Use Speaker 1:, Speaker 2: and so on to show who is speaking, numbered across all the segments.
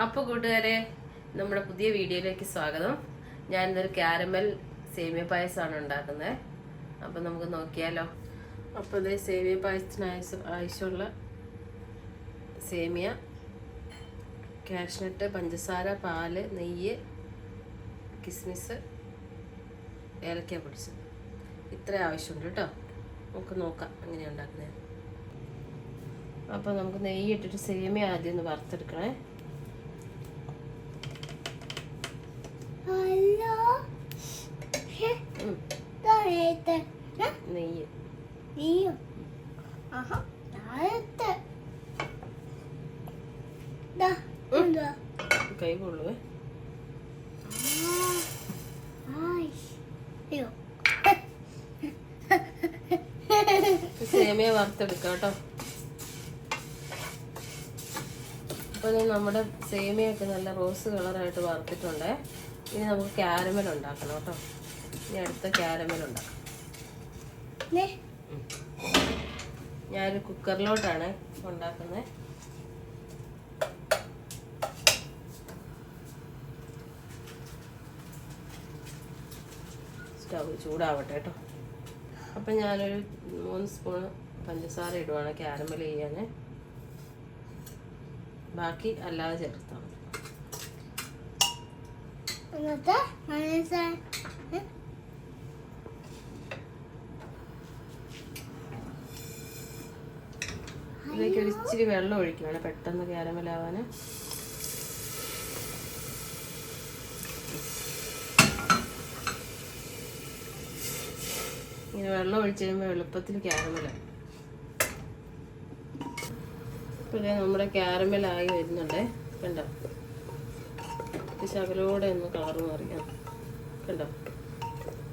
Speaker 1: അപ്പോൾ കൂട്ടുകാരെ, നമ്മുടെ പുതിയ വീഡിയോയിലേക്ക് സ്വാഗതം. ഞാൻ ഇന്നൊരു കാരമൽ സേമിയ പായസമാണ് ഉണ്ടാക്കുന്നത്. അപ്പം നമുക്ക് നോക്കിയാലോ. അപ്പോൾ ഇത് സേമിയ പായസത്തിന് ആവശ്യമുള്ള സേമിയ, കാഷ്നട്ട്, പഞ്ചസാര, പാല്, നെയ്യ്, കിസ്മിസ്, ഏലക്ക പൊടിച്ചത്, ഇത്ര ആവശ്യമുണ്ട് കേട്ടോ. നമുക്ക് നോക്കാം എങ്ങനെയാണ് ഉണ്ടാക്കുന്നത്. അപ്പോൾ നമുക്ക് നെയ്യ് ഇട്ടിട്ട് സേമിയ ആദ്യം ഒന്ന് വറുത്തെടുക്കണേ. നെയ്യ് കൈ കൊള്ളുവേ. സേമിയ വറുത്തെടുക്കാം കേട്ടോ. അപ്പോൾ നമ്മുടെ സേമിയൊക്കെ നല്ല റോസ് കളറായിട്ട് വറുത്തിട്ടുണ്ട്. ഇനി നമുക്ക് കാരമൽ ഉണ്ടാക്കണം കേട്ടോ. ഇനി അടുത്ത കാരമൽ ഉണ്ടാക്കാം. ഞാനൊരു കുക്കറിലോട്ടാണ് ഉണ്ടാക്കുന്നത്. സ്റ്റവ് ചൂടാവട്ടെ കേട്ടോ. അപ്പം ഞാനൊരു 3 സ്പൂണ് പഞ്ചസാര ഇടുവാണ് കാരമൽ ചെയ്യാൻ. ബാക്കി അല്ലാതെ ചേർത്താൽ ഇതിലേക്ക് ഒരു ഇച്ചിരി വെള്ളം ഒഴിക്കുകയാണ് പെട്ടെന്ന് കാരമലാവാൻ. ഇങ്ങനെ വെള്ളം ഒഴിച്ച് കഴിയുമ്പോൾ എളുപ്പത്തിൽ കാരമലായി. ഇപ്പോൾ നമ്മുടെ കാരമലായി വരുന്നുണ്ട് കണ്ടോ. ശകലോടെ ഒന്ന് കളർ മാറിയാം കണ്ടോ.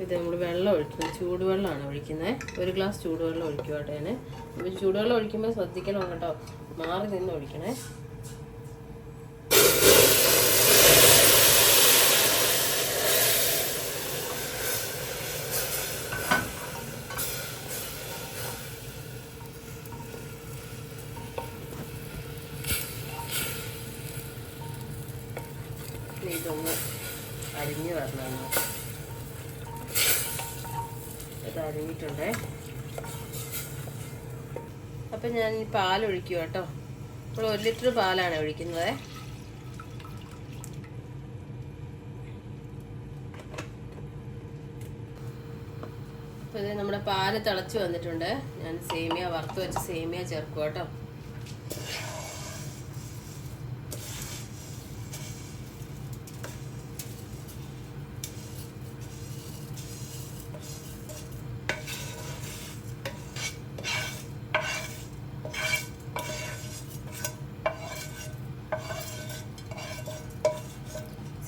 Speaker 1: ഇത് നമ്മൾ വെള്ളം ഒഴിക്കുന്നത് ചൂടുവെള്ളമാണ് ഒഴിക്കുന്നത്. 1 ഗ്ലാസ് ചൂടുവെള്ളം ഒഴിക്കുക കേട്ടോ. ഞാൻ ചൂടുവെള്ളം ഒഴിക്കുമ്പോൾ ശ്രദ്ധിക്കണം കേട്ടോ, മാറി നിന്ന് ഒഴിക്കണേ. ഇതൊന്ന് അരിഞ്ഞ് വരണം. ഇത് അരിഞ്ഞിട്ടുണ്ട്. അപ്പം ഞാൻ ഈ പാലൊഴിക്കുക കേട്ടോ. ഇപ്പോൾ 1 ലിറ്റർ പാലാണ് ഒഴിക്കുന്നത്. അപ്പോൾ ഇത് നമ്മുടെ പാല് തിളച്ച് വന്നിട്ടുണ്ട്. ഞാൻ സേമിയ വറുത്ത് വെച്ച് സേമിയ ചേർക്കുക കേട്ടോ.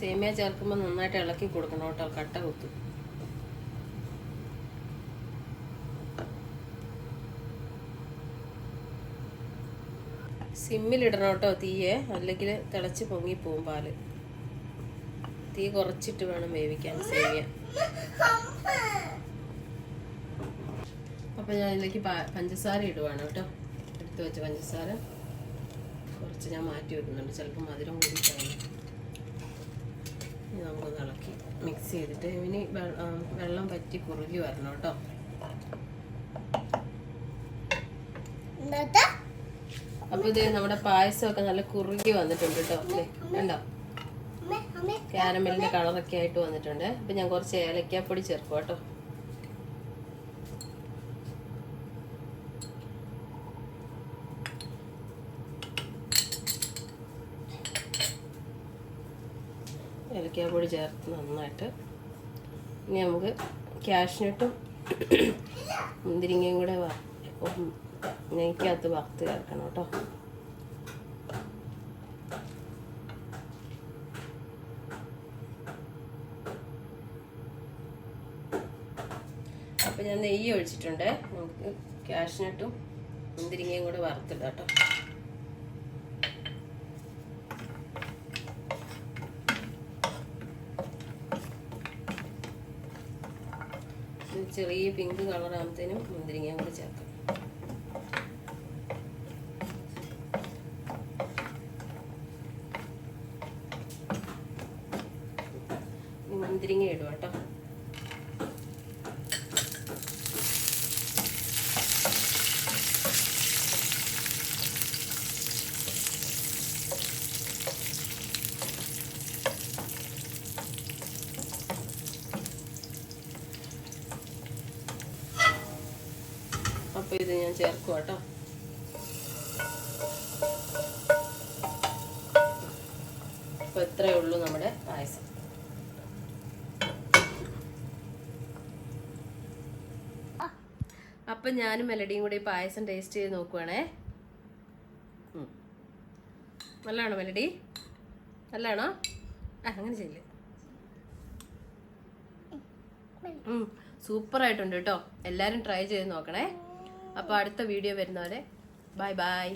Speaker 1: സേമിയ ചേർക്കുമ്പോൾ നന്നായിട്ട് ഇളക്കി കൊടുക്കണം കേട്ടോ, കട്ട കുത്തും. സിമ്മിലിടണം കേട്ടോ തീയെ, അല്ലെങ്കിൽ തിളച്ച് പൊങ്ങിപ്പോവും പാല്. തീ കുറച്ചിട്ട് വേണം വേവിക്കാൻ സേമിയ. അപ്പം ഞാൻ ഇതിലേക്ക് പഞ്ചസാര ഇടുവാണ് കേട്ടോ. എടുത്ത് വെച്ച പഞ്ചസാര കുറച്ച് ഞാൻ മാറ്റി വെക്കുന്നുണ്ട്, ചിലപ്പോൾ മധുരം കൂടി കഴിയും. നമുക്കൊന്ന് ഇളക്കി മിക്സ് ചെയ്തിട്ട് ഇനി വെള്ളം പറ്റി കുറുകി വരണം കേട്ടോ. അപ്പോൾ ഇത് നമ്മുടെ പായസമൊക്കെ നല്ല കുറുകി വന്നിട്ടുണ്ട് കേട്ടോ. കണ്ടോ, കാരമലിൻ്റെ കളറൊക്കെ ആയിട്ട് വന്നിട്ടുണ്ട്. അപ്പം ഞാൻ കുറച്ച് ഏലക്കാപ്പൊടി ചേർക്കും കേട്ടോ. ഏലക്കാപ്പൊടി ചേർത്ത് നന്നായിട്ട് ഇനി നമുക്ക് കാഷ്നട്ടും മുന്തിരിങ്ങയും കൂടെ നെയ്ക്കകത്ത് വറുത്ത് ചേർക്കണം കേട്ടോ. അപ്പം ഞാൻ നെയ്യ് ഒഴിച്ചിട്ടുണ്ട്. നമുക്ക് കാഷ്നട്ടും മുന്തിരിങ്ങയും കൂടെ വറുത്തിടാം കേട്ടോ. ചെറിയ പിങ്ക് കളറാകുമ്പോഴത്തേനും മുന്തിരിങ്ങയും കൂടെ ചേർക്കാം. മുന്തിരിങ്ങ ഇടുക കേട്ടോ. അപ്പോൾ ഇത് ഞാൻ ചേർക്കുക കേട്ടോ. അപ്പോൾ ഇത്രയേ ഉള്ളൂ നമ്മുടെ പായസം. അപ്പം ഞാനും മെലഡിയും കൂടി പായസം ടേസ്റ്റ് ചെയ്ത് നോക്കുവാണേ. നല്ലതാണോ മെലഡി? നല്ലതാണോ? അങ്ങനെ ചെയ്യില്ല. സൂപ്പറായിട്ടുണ്ട് കേട്ടോ. എല്ലാവരും ട്രൈ ചെയ്ത് നോക്കണേ. അപ്പോൾ അടുത്ത വീഡിയോ വരുന്നവരെ ബൈ ബൈ.